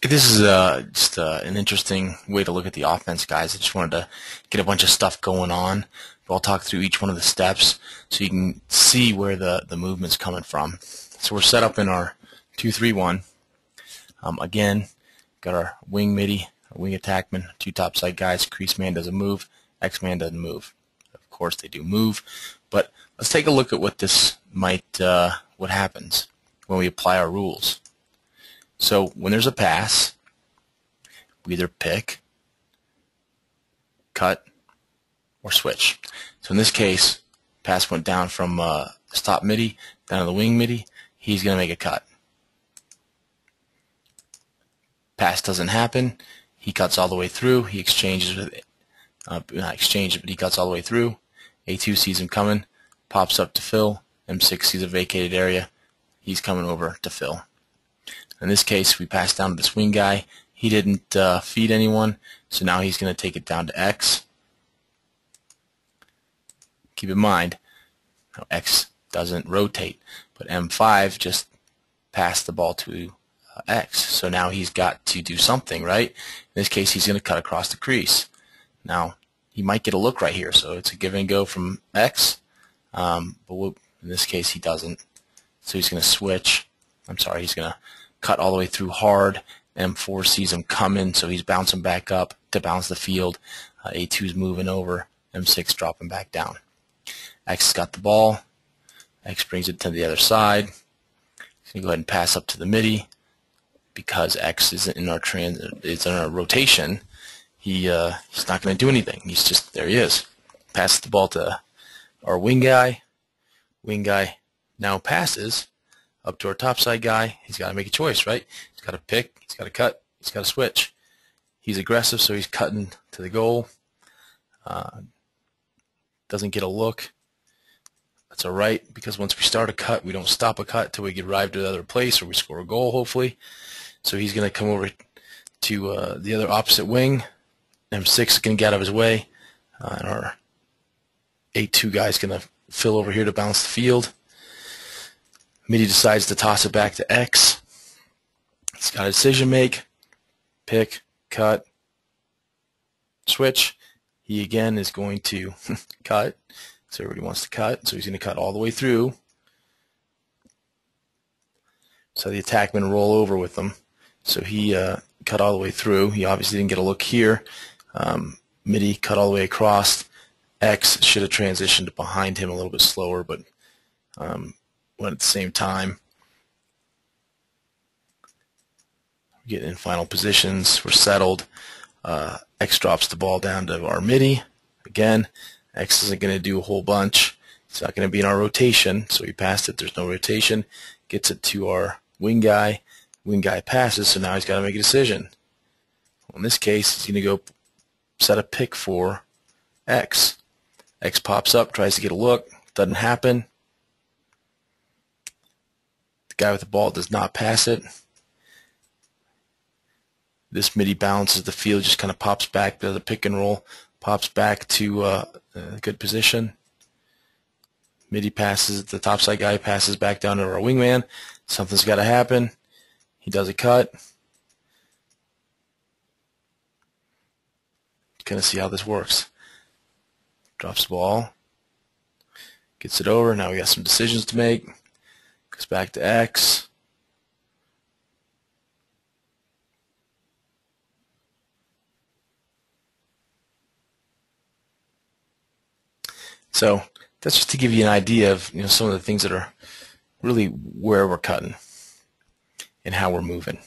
This is just an interesting way to look at the offense, guys. I just wanted to get a bunch of stuff going on. But I'll talk through each one of the steps so you can see where the movement's coming from. So we're set up in our 2-3-1. Again, got our wing midi, our wing attackman, two topside guys. Crease man doesn't move. X man doesn't move. Of course, they do move. But let's take a look at what this might, what happens when we apply our rules. So when there's a pass, we either pick, cut, or switch. So in this case, pass went down from stop midi down to the wing midi. He's going to make a cut. Pass doesn't happen. He cuts all the way through. He exchanges with, not exchanges, but he cuts all the way through. A2 sees him coming, pops up to fill. M6 sees a vacated area. He's coming over to fill. In this case, we pass down to this wing guy. He didn't feed anyone, so now he's going to take it down to X. Keep in mind, X doesn't rotate, but M5 just passed the ball to X. So now he's got to do something, right? In this case, he's going to cut across the crease. Now, he might get a look right here, so it's a give and go from X, but in this case, he doesn't. So he's going to switch. I'm sorry, he's going to cut all the way through hard. M4 sees him coming, so he's bouncing back up to balance the field. A2's moving over. M6 dropping back down. X has got the ball. X brings it to the other side. He's going to go ahead and pass up to the midi. Because X isn't in our it's in our rotation, he's not going to do anything. He's just, there he is. Passes the ball to our wing guy. Wing guy now passes up to our topside guy. He's got to make a choice, right? He's got to pick, he's got to cut, he's got to switch. He's aggressive, so he's cutting to the goal. Doesn't get a look. That's all right, because once we start a cut, we don't stop a cut until we arrive to the other place or we score a goal, hopefully. So he's going to come over to the other opposite wing. M6 is going to get out of his way. And our A2 guy is going to fill over here to balance the field. Midi decides to toss it back to X. He's got a decision make. Pick, cut, switch. He again is going to cut. So everybody wants to cut. So he's going to cut all the way through. So the attackman roll over with them. So he cut all the way through. He obviously didn't get a look here. Midi cut all the way across. X should have transitioned behind him a little bit slower, but went at the same time. We're getting in final positions. We're settled. X drops the ball down to our midi. Again, X isn't going to do a whole bunch. It's not going to be in our rotation, so he passed it. There's no rotation. Gets it to our wing guy. Wing guy passes, so now he's got to make a decision. Well, in this case, he's going to go set a pick for X. X pops up, tries to get a look. Doesn't happen. The guy with the ball does not pass it. This midi balances the field, just kind of pops back, does a pick and roll, pops back to a good position. Midi passes, the topside guy passes back down to our wingman. Something's got to happen. He does a cut. Kind of see how this works. Drops the ball. Gets it over. Now we got some decisions to make. Goes back to X. So that's just to give you an idea of some of the things that are really where we're cutting and how we're moving.